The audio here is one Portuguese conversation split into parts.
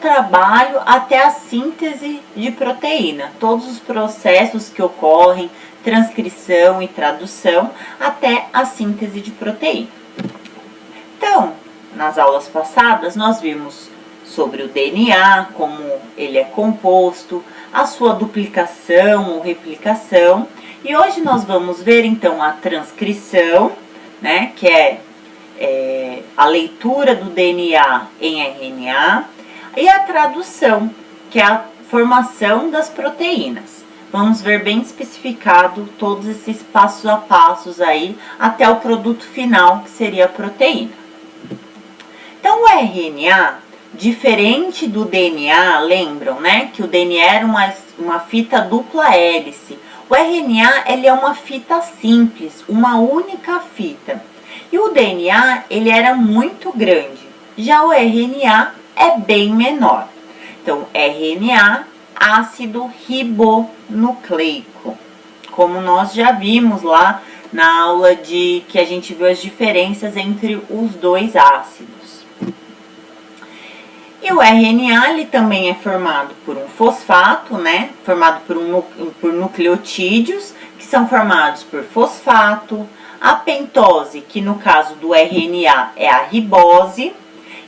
trabalho até a síntese de proteína. Todos os processos que ocorrem, transcrição e tradução, até a síntese de proteína. Então, nas aulas passadas, nós vimos sobre o DNA, como ele é composto, a sua duplicação ou replicação. E hoje nós vamos ver, então, a transcrição, né, que é a leitura do DNA em RNA, e a tradução, que é a formação das proteínas. Vamos ver bem especificado todos esses passos a passos aí, até o produto final, que seria a proteína. Então, o RNA, diferente do DNA, lembram, né, que o DNA era uma fita dupla hélice. O RNA, ele é uma fita simples, uma única fita. E o DNA, ele era muito grande. Já o RNA é bem menor. Então, RNA, ácido ribonucleico. Como nós já vimos lá na aula que a gente viu as diferenças entre os dois ácidos. E o RNA, ele também é formado por um fosfato, né? Formado por nucleotídeos, que são formados por fosfato, a pentose, que no caso do RNA é a ribose,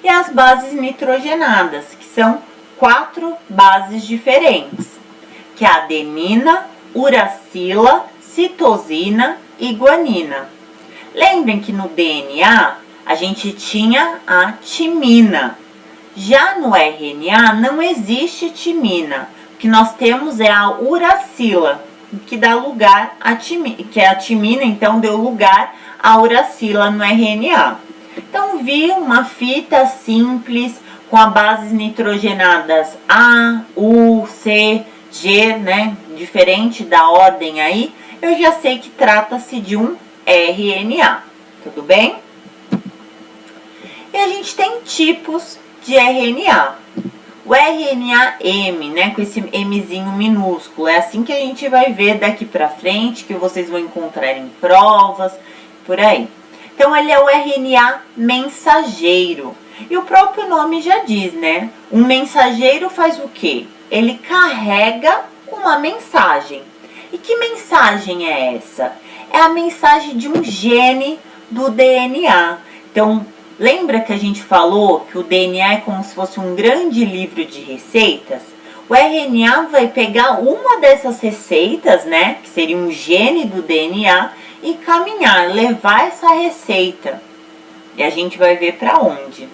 e as bases nitrogenadas, que são 4 bases diferentes, que é a adenina, uracila, citosina e guanina. Lembrem que no DNA a gente tinha a timina. Já no RNA não existe timina. O que nós temos é a uracila, que dá lugar à timina, que é a timina, então deu lugar à uracila no RNA. Então, vi uma fita simples com as bases nitrogenadas A, U, C, G, né? Diferente da ordem aí, eu já sei que trata-se de um RNA, tudo bem? E a gente tem tipos de RNA. O RNA-M, né, com esse Mzinho minúsculo, é assim que a gente vai ver daqui pra frente, que vocês vão encontrar em provas, por aí. Então, ele é o RNA mensageiro. E o próprio nome já diz, né? Um mensageiro faz o quê? Ele carrega uma mensagem. E que mensagem é essa? É a mensagem de um gene do DNA. Então, lembra que a gente falou que o DNA é como se fosse um grande livro de receitas? O RNA vai pegar uma dessas receitas, né, que seria um gene do DNA, e caminhar, levar essa receita. E a gente vai ver para onde.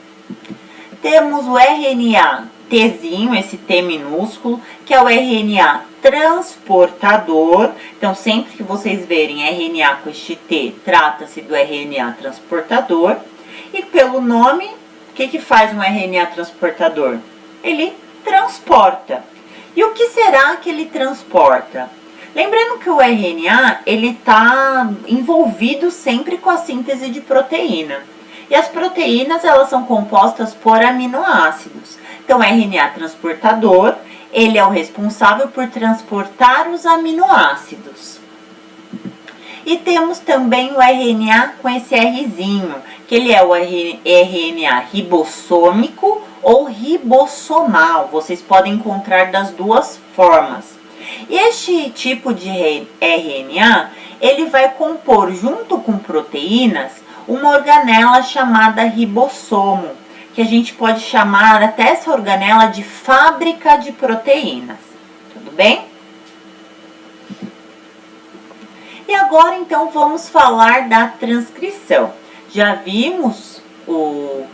Temos o RNA Tzinho, esse T minúsculo, que é o RNA transportador. Então, sempre que vocês verem RNA com este T, trata-se do RNA transportador. E pelo nome, o que faz um RNA transportador? Ele transporta. E o que será que ele transporta? Lembrando que o RNA, ele está envolvido sempre com a síntese de proteína. E as proteínas, elas são compostas por aminoácidos. Então, o RNA transportador, ele é o responsável por transportar os aminoácidos. E temos também o RNA com esse Rzinho, que ele é o RNA ribossômico ou ribossomal. Vocês podem encontrar das duas formas. E este tipo de RNA, ele vai compor junto com proteínas uma organela chamada ribossomo, que a gente pode chamar até essa organela de fábrica de proteínas. Tudo bem? E agora, então, vamos falar da transcrição. Já vimos o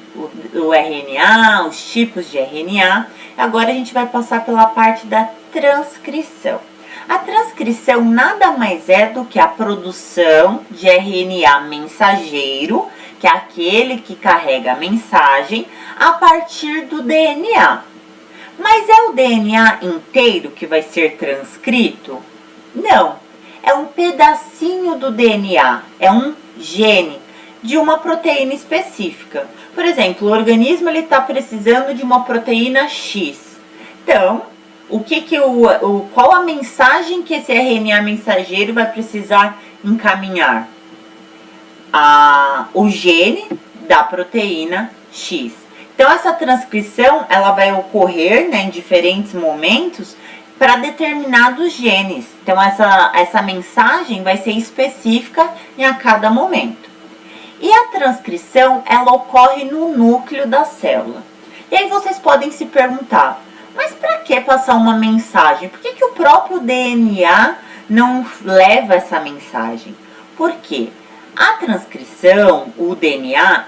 RNA, os tipos de RNA. Agora, a gente vai passar pela parte da transcrição. A transcrição nada mais é do que a produção de RNA mensageiro, que é aquele que carrega a mensagem, a partir do DNA. Mas é o DNA inteiro que vai ser transcrito? Não. É um pedacinho do DNA, é um gene de uma proteína específica. Por exemplo, o organismo está precisando de uma proteína X. Então, qual a mensagem que esse RNA mensageiro vai precisar encaminhar? O gene da proteína X. Então, essa transcrição, ela vai ocorrer, né, em diferentes momentos para determinados genes. Então, essa mensagem vai ser específica em a cada momento. E a transcrição, ela ocorre no núcleo da célula. E aí vocês podem se perguntar, mas para que passar uma mensagem? Por que o próprio DNA não leva essa mensagem? Por quê? A transcrição, o DNA,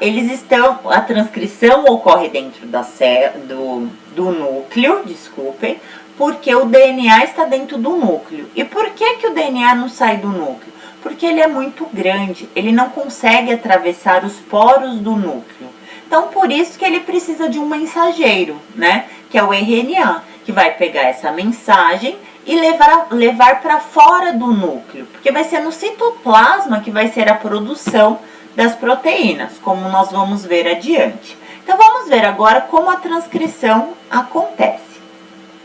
a transcrição ocorre dentro do núcleo, desculpem, porque o DNA está dentro do núcleo. E por que o DNA não sai do núcleo? Porque ele é muito grande, ele não consegue atravessar os poros do núcleo. Então, por isso que ele precisa de um mensageiro, né? Que é o RNA, que vai pegar essa mensagem e levar para fora do núcleo, porque vai ser no citoplasma que vai ser a produção das proteínas, como nós vamos ver adiante. Então, vamos ver agora como a transcrição acontece.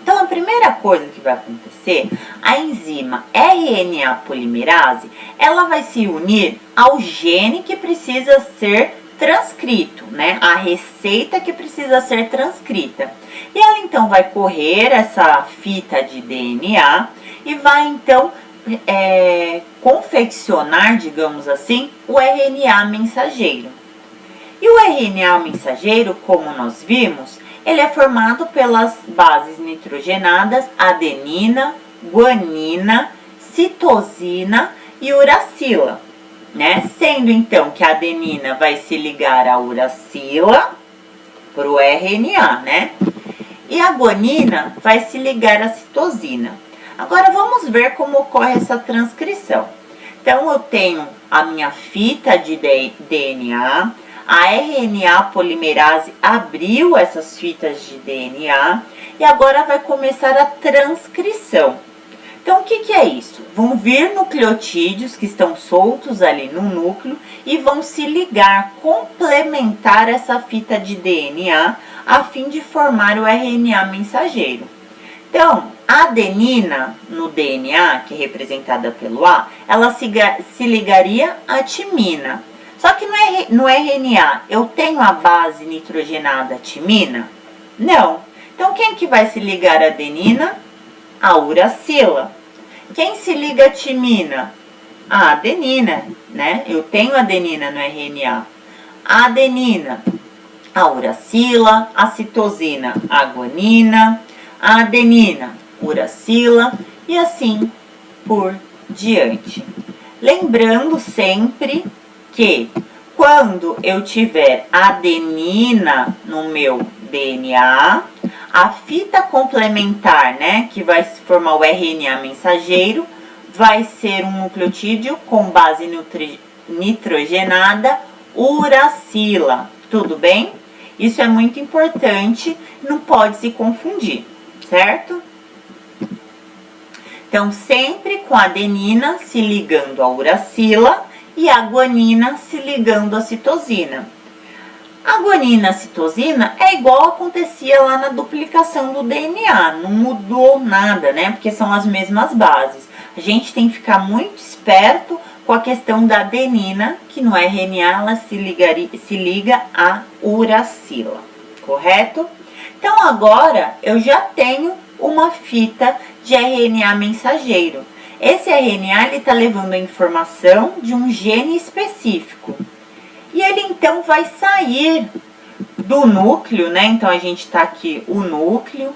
Então, a primeira coisa que vai acontecer, a enzima RNA polimerase, ela vai se unir ao gene que precisa ser transcrito, né? A receita que precisa ser transcrita. E ela então vai correr essa fita de DNA e vai então confeccionar, digamos assim, o RNA mensageiro. E o RNA mensageiro, como nós vimos, ele é formado pelas bases nitrogenadas adenina, guanina, citosina e uracila, né? Sendo então que a adenina vai se ligar à uracila para o RNA, né? E a guanina vai se ligar à citosina. Agora vamos ver como ocorre essa transcrição. Então eu tenho a minha fita de DNA, a RNA polimerase abriu essas fitas de DNA e agora vai começar a transcrição. Então, o que é isso? Vão vir nucleotídeos que estão soltos ali no núcleo e vão se ligar, complementar essa fita de DNA a fim de formar o RNA mensageiro. Então, a adenina no DNA, que é representada pelo A, ela se ligaria à timina. Só que no RNA eu tenho a base nitrogenada timina? Não. Então, quem que vai se ligar à adenina? A uracila. Quem se liga à timina? A adenina, né? Eu tenho adenina no RNA. A adenina, a uracila, a citosina, a guanina, a adenina, uracila e assim por diante. Lembrando sempre que quando eu tiver adenina no meu DNA, a fita complementar, né, que vai formar o RNA mensageiro, vai ser um nucleotídeo com base nitrogenada uracila. Tudo bem? Isso é muito importante, não pode se confundir, certo? Então, sempre com a adenina se ligando à uracila e a guanina se ligando à citosina. A guanina e a citosina é igual acontecia lá na duplicação do DNA, não mudou nada, né? Porque são as mesmas bases. A gente tem que ficar muito esperto com a questão da adenina, que no RNA ela se liga à uracila, correto? Então, agora eu já tenho uma fita de RNA mensageiro. Esse RNA está levando a informação de um gene específico. E ele então vai sair do núcleo, né? Então a gente está aqui o núcleo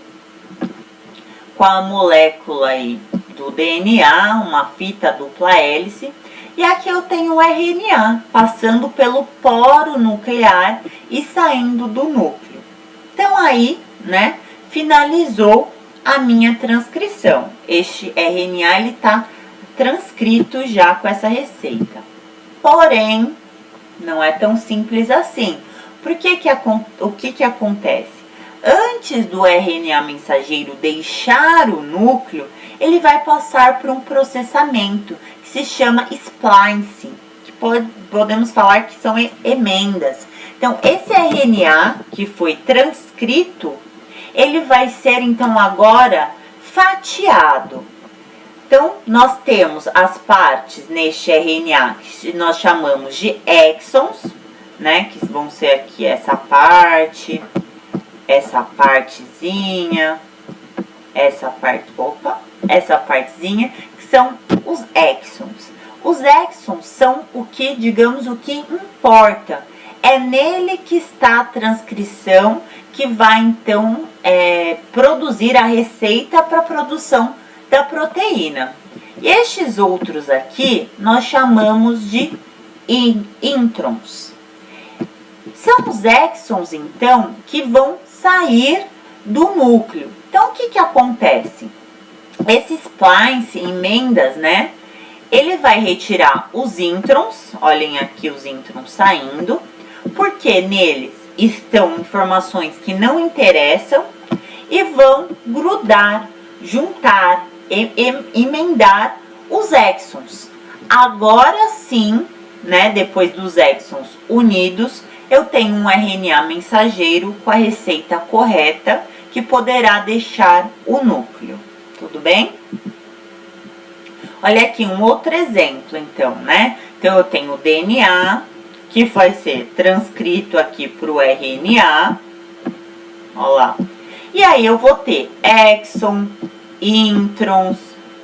com a molécula aí do DNA, uma fita dupla hélice. E aqui eu tenho o RNA passando pelo poro nuclear e saindo do núcleo. Então aí, né, finalizou a minha transcrição. Este RNA ele está transcrito já com essa receita. Porém, não é tão simples assim. O que acontece? Antes do RNA mensageiro deixar o núcleo, ele vai passar por um processamento que se chama splicing, que podemos falar que são emendas. Então, esse RNA que foi transcrito, ele vai ser então agora fatiado. Então, nós temos as partes neste RNA que nós chamamos de exons, né? Que vão ser aqui essa parte, essa partezinha, essa partezinha, que são os exons. Os exons são o que, digamos, o que importa. É nele que está a transcrição que vai, então, produzir a receita para a produção da proteína. E estes outros aqui, nós chamamos de introns. São os exons, então, que vão sair do núcleo. Então, o que acontece? Esse splice, emendas, né? Ele vai retirar os introns, olhem aqui os introns saindo, porque neles estão informações que não interessam e vão grudar, juntar, emendar os exons. Agora sim, né, depois dos exons unidos, eu tenho um RNA mensageiro com a receita correta que poderá deixar o núcleo. Tudo bem? Olha aqui um outro exemplo, então, né? Então, eu tenho o DNA, que vai ser transcrito aqui para o RNA. Olha lá. E aí, eu vou ter exon, introns,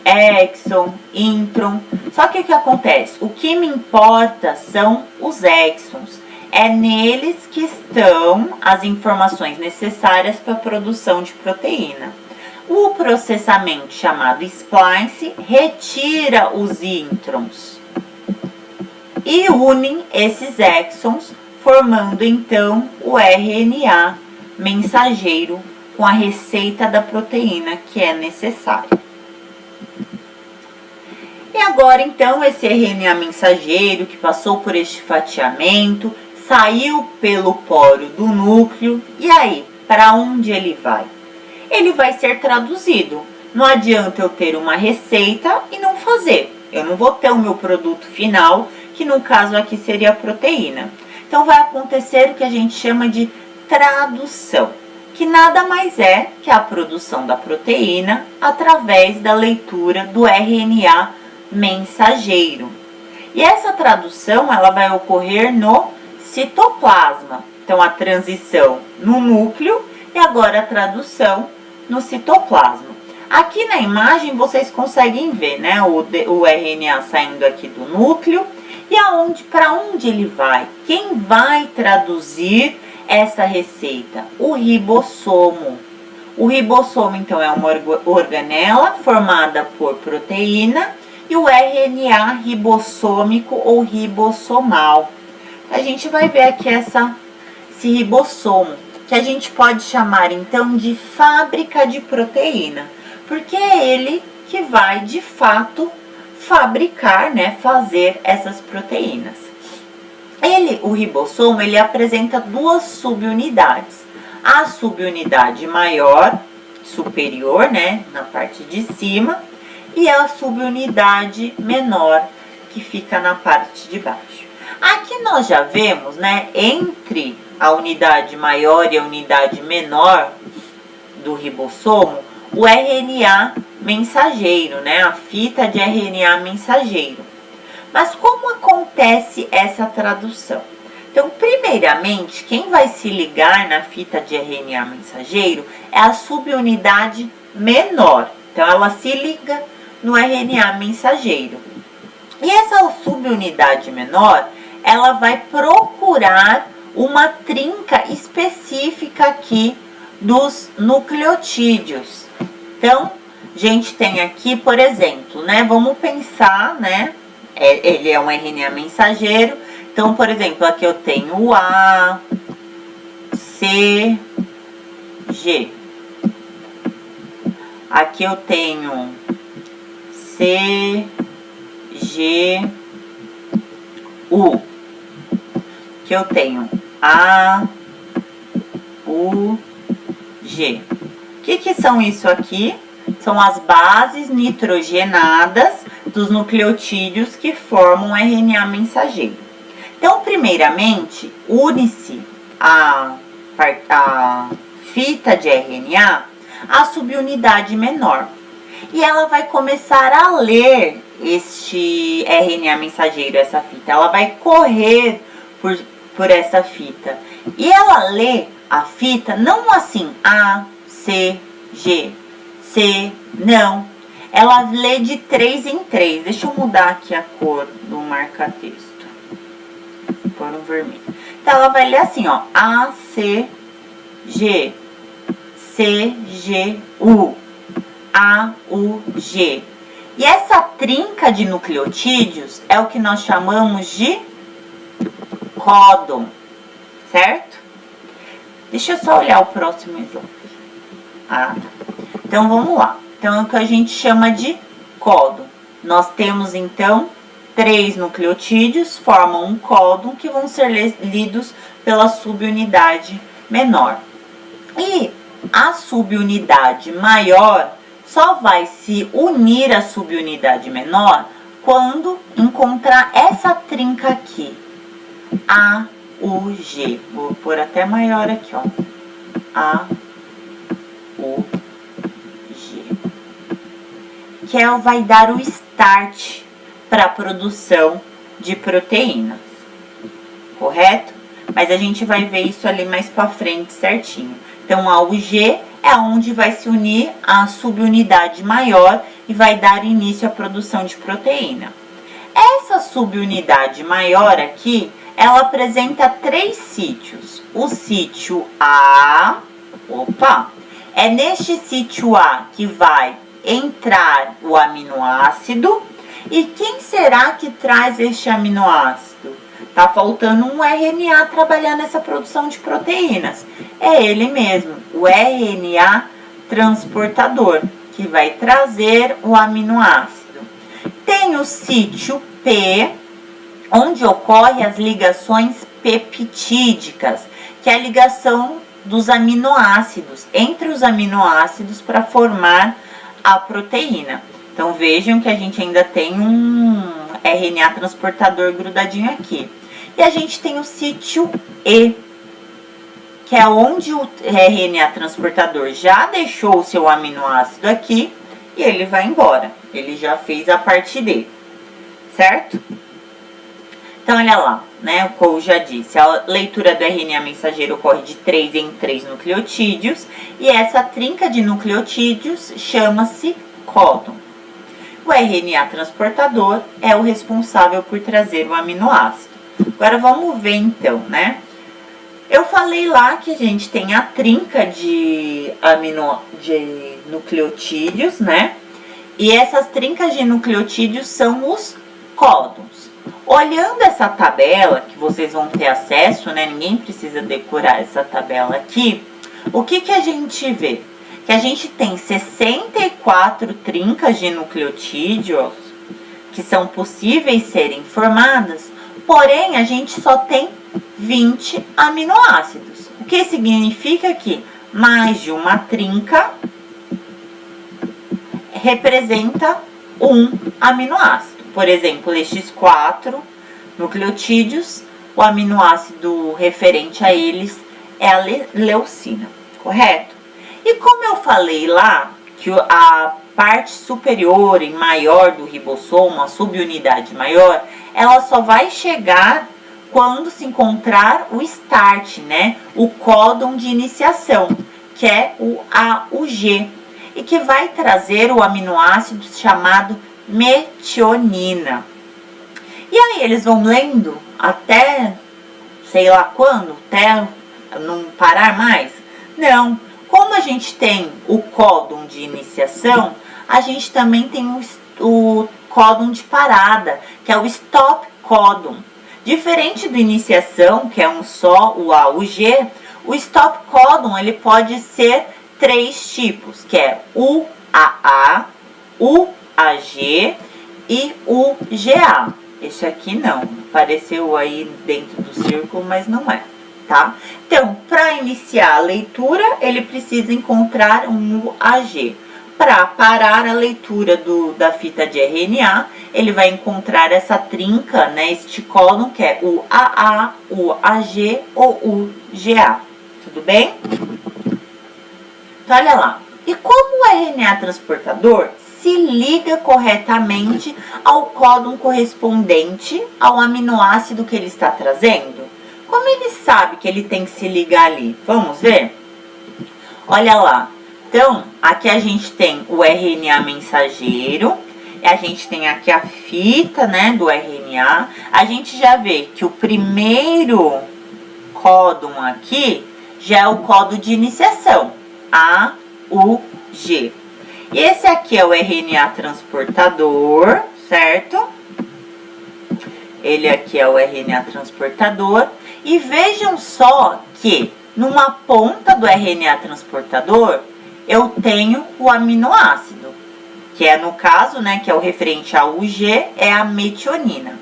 exon, intron. Só que o que acontece? O que me importa são os exons. É neles que estão as informações necessárias para a produção de proteína. O processamento chamado splice retira os introns e une esses exons, formando então o RNA mensageiro com a receita da proteína que é necessária. E agora então esse RNA mensageiro que passou por este fatiamento, saiu pelo poro do núcleo, e aí, para onde ele vai? Ele vai ser traduzido. Não adianta eu ter uma receita e não fazer. Eu não vou ter o meu produto final, que no caso aqui seria a proteína. Então, vai acontecer o que a gente chama de tradução, que nada mais é que a produção da proteína através da leitura do RNA mensageiro. E essa tradução, ela vai ocorrer no citoplasma. Então, a transição no núcleo e agora a tradução no citoplasma. Aqui na imagem vocês conseguem ver, né, o RNA saindo aqui do núcleo e para onde ele vai? Quem vai traduzir essa receita? O ribossomo. O ribossomo, então, é uma organela formada por proteína e o RNA ribossômico ou ribossomal. A gente vai ver aqui esse ribossomo, que a gente pode chamar então de fábrica de proteína, porque é ele que vai de fato fabricar, né, fazer essas proteínas. O ribossomo, ele apresenta duas subunidades. A subunidade maior, superior, né, na parte de cima, e a subunidade menor, que fica na parte de baixo. Aqui nós já vemos, né, entre a unidade maior e a unidade menor do ribossomo, o RNA mensageiro, né, a fita de RNA mensageiro. Mas como acontece essa tradução? Então, primeiramente, quem vai se ligar na fita de RNA mensageiro é a subunidade menor. Então, ela se liga no RNA mensageiro. E essa subunidade menor, ela vai procurar uma trinca específica aqui dos nucleotídeos. Então, a gente tem aqui, por exemplo, né, vamos pensar, né, ele é um RNA mensageiro. Então, por exemplo, aqui eu tenho o A, C, G. Aqui eu tenho C, G, U. Aqui eu tenho A, U, G. O que são isso aqui? São as bases nitrogenadas dos nucleotídeos que formam o RNA mensageiro. Então, primeiramente, une-se a fita de RNA à subunidade menor. E ela vai começar a ler este RNA mensageiro, essa fita. Ela vai correr por essa fita. E ela lê a fita não assim, A, C, G, C, não. Ela lê de 3 em 3. Deixa eu mudar aqui a cor do marca-texto. Vou pôr um vermelho. Então, ela vai ler assim, ó. A, C, G, C, G, U, A, U, G. E essa trinca de nucleotídeos é o que nós chamamos de códon, certo? Deixa eu só olhar o próximo slide. Ah, tá. Então, vamos lá. Então, é o que a gente chama de códon. Nós temos, então, 3 nucleotídeos, formam um códon que vão ser lidos pela subunidade menor. E a subunidade maior só vai se unir à subunidade menor quando encontrar essa trinca aqui, A, U, G. Vou pôr até maior aqui, ó. A, U, G. Que vai dar o start para a produção de proteínas, correto? Mas a gente vai ver isso ali mais para frente certinho. Então, a UG é onde vai se unir a subunidade maior e vai dar início à produção de proteína. Essa subunidade maior aqui, ela apresenta 3 sítios. O sítio A, é neste sítio A que vai entrar o aminoácido. E quem será que traz este aminoácido? Tá faltando um RNA trabalhar nessa produção de proteínas. É ele mesmo, o RNA transportador, que vai trazer o aminoácido. Tem o sítio P, onde ocorrem as ligações peptídicas, que é a ligação dos aminoácidos, entre os aminoácidos para formar a proteína. Então, vejam que a gente ainda tem um RNA transportador grudadinho aqui. E a gente tem o sítio E, que é onde o RNA transportador já deixou o seu aminoácido aqui e ele vai embora. Ele já fez a parte dele, certo? Então, olha lá, né, como eu já disse, a leitura do RNA mensageiro ocorre de 3 em 3 nucleotídeos e essa trinca de nucleotídeos chama-se códon. O RNA transportador é o responsável por trazer o aminoácido. Agora, vamos ver então, né? Eu falei lá que a gente tem a trinca de nucleotídeos, né? E essas trincas de nucleotídeos são os códons. Olhando essa tabela, que vocês vão ter acesso, né? Ninguém precisa decorar essa tabela aqui. O que a gente vê? Que a gente tem 64 trincas de nucleotídeos que são possíveis serem formadas, porém a gente só tem 20 aminoácidos. O que significa que mais de uma trinca representa um aminoácido. Por exemplo, estes 4 nucleotídeos, o aminoácido referente a eles é a leucina, correto? E como eu falei lá, que a parte superior e maior do ribossomo, a subunidade maior, ela só vai chegar quando se encontrar o start, né? O códon de iniciação, que é o AUG, e que vai trazer o aminoácido chamado metionina. E aí eles vão lendo até, sei lá quando, até não parar mais? Não. Como a gente tem o códon de iniciação, a gente também tem o códon de parada, que é o stop códon. Diferente do iniciação, que é um só, o AUG, o stop códon ele pode ser 3 tipos, que é UAA, UAG e UGA. Esse aqui não, apareceu aí dentro do círculo, mas não é. Tá? Então, para iniciar a leitura, ele precisa encontrar um UAG. Para parar a leitura da fita de RNA, ele vai encontrar essa trinca, né, este códon, que é o AA, o AG ou o GA. Tudo bem? Então, olha lá. E como o RNA transportador se liga corretamente ao códon correspondente ao aminoácido que ele está trazendo? como ele sabe que ele tem que se ligar ali? Vamos ver? Olha lá. Então, aqui a gente tem o RNA mensageiro. A gente tem aqui a fita, né, do RNA. A gente já vê que o primeiro códon aqui já é o códon de iniciação, A, U, G. E esse aqui é o RNA transportador, certo? Ele aqui é o RNA transportador. E vejam só que numa ponta do RNA transportador eu tenho o aminoácido, que é no caso, né, que é o referente ao UG, é a metionina.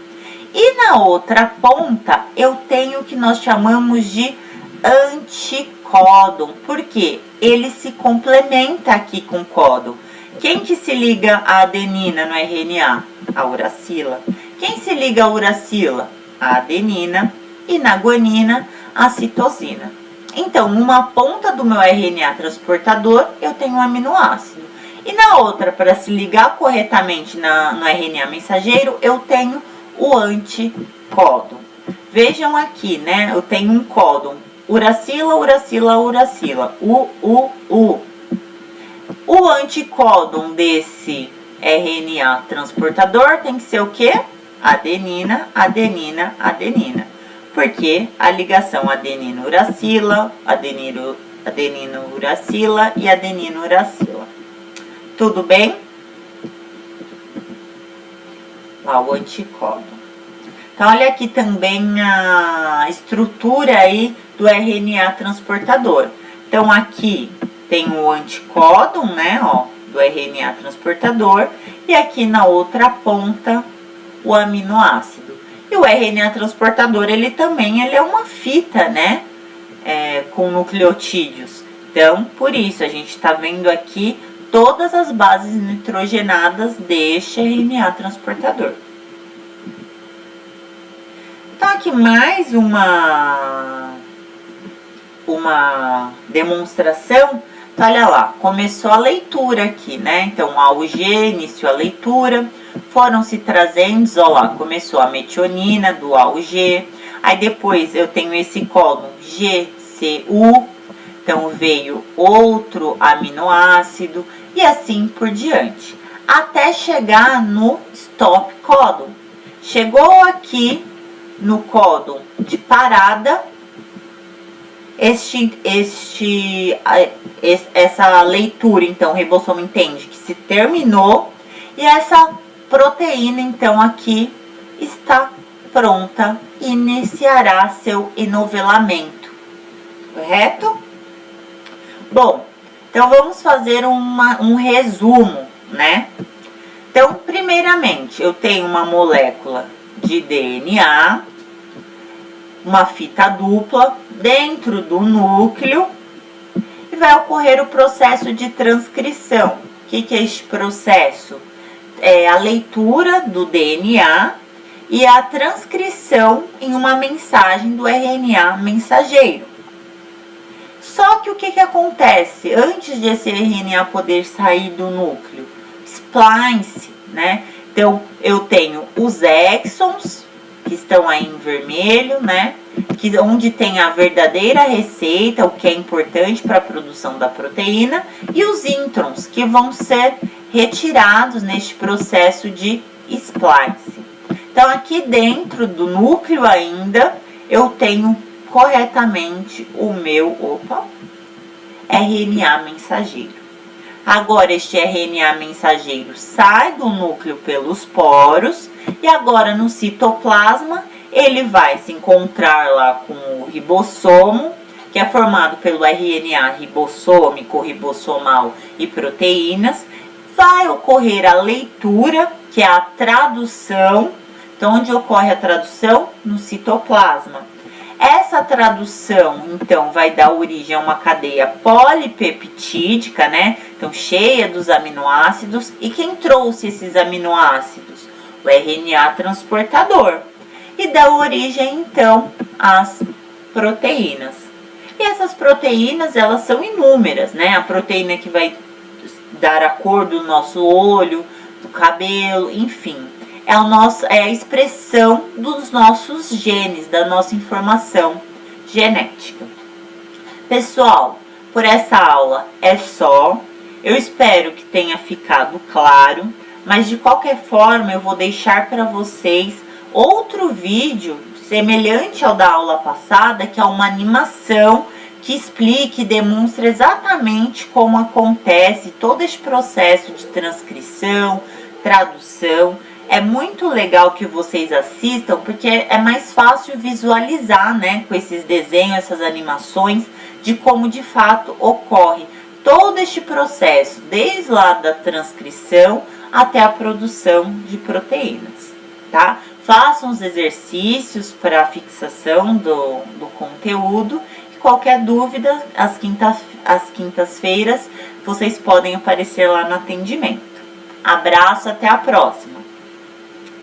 E na outra ponta eu tenho o que nós chamamos de anticódon, porque ele se complementa aqui com o códon. Quem que se liga à adenina no RNA? A uracila. Quem se liga à uracila? A adenina. E na guanina, a citosina. Então, numa ponta do meu RNA transportador, eu tenho um aminoácido. E na outra, para se ligar corretamente no RNA mensageiro, eu tenho o anticódon. Vejam aqui, né? Eu tenho um códon. Uracila, uracila, uracila. U. O anticódon desse RNA transportador tem que ser o quê? Adenina, adenina, adenina. Porque a ligação adenina-uracila, adenina-uracila e adenina-uracila. Tudo bem? Lá o anticódon. Então, olha aqui também a estrutura aí do RNA transportador. Então, aqui tem o anticódon, né, ó, do RNA transportador. E aqui na outra ponta, o aminoácido. E o RNA transportador, ele é uma fita, né, com nucleotídeos. Então, por isso, a gente está vendo aqui todas as bases nitrogenadas deste RNA transportador. Então, aqui mais uma demonstração. Então, olha lá, começou a leitura aqui, né? Então, a UG iniciou a leitura, foram se trazendo, ó lá, começou a metionina do AUG, aí depois eu tenho esse códon GCU, então veio outro aminoácido e assim por diante, até chegar no stop códon. Chegou aqui no códon de parada, essa leitura, então, o ribossomo entende que se terminou e essa proteína, então, aqui está pronta e iniciará seu enovelamento, correto? Bom, então vamos fazer um resumo, né? Então, primeiramente, eu tenho uma molécula de DNA, uma fita dupla dentro do núcleo e vai ocorrer o processo de transcrição. O que é este processo? É a leitura do DNA e a transcrição em uma mensagem do RNA mensageiro. Só que o que acontece antes de esse RNA poder sair do núcleo? Splice, né? Então, eu tenho os exons, que estão aí em vermelho, né? Onde tem a verdadeira receita, o que é importante para a produção da proteína, e os introns, que vão ser retirados neste processo de splice. Então, aqui dentro do núcleo ainda, eu tenho corretamente o meu RNA mensageiro. Agora, este RNA mensageiro sai do núcleo pelos poros e agora no citoplasma ele vai se encontrar lá com o ribossomo, que é formado pelo RNA ribossômico, ribossomal e proteínas. Vai ocorrer a leitura, que é a tradução. Então, onde ocorre a tradução? No citoplasma. Essa tradução, então, vai dar origem a uma cadeia polipeptídica, né? Então, cheia dos aminoácidos. E quem trouxe esses aminoácidos? O RNA transportador. E dá origem, então, às proteínas. E essas proteínas, elas são inúmeras, né? A proteína que vai dar a cor do nosso olho, do cabelo, enfim. é a expressão dos nossos genes, da nossa informação genética. Pessoal, por essa aula é só. Eu espero que tenha ficado claro, mas de qualquer forma eu vou deixar para vocês outro vídeo semelhante ao da aula passada, que é uma animação que explica e demonstra exatamente como acontece todo este processo de transcrição, tradução. É muito legal que vocês assistam, porque é mais fácil visualizar, né, com esses desenhos, essas animações, de como de fato ocorre todo este processo, desde lá da transcrição até a produção de proteínas, tá? Façam os exercícios para a fixação do conteúdo. E qualquer dúvida, às quintas-feiras, vocês podem aparecer lá no atendimento. Abraço, até a próxima!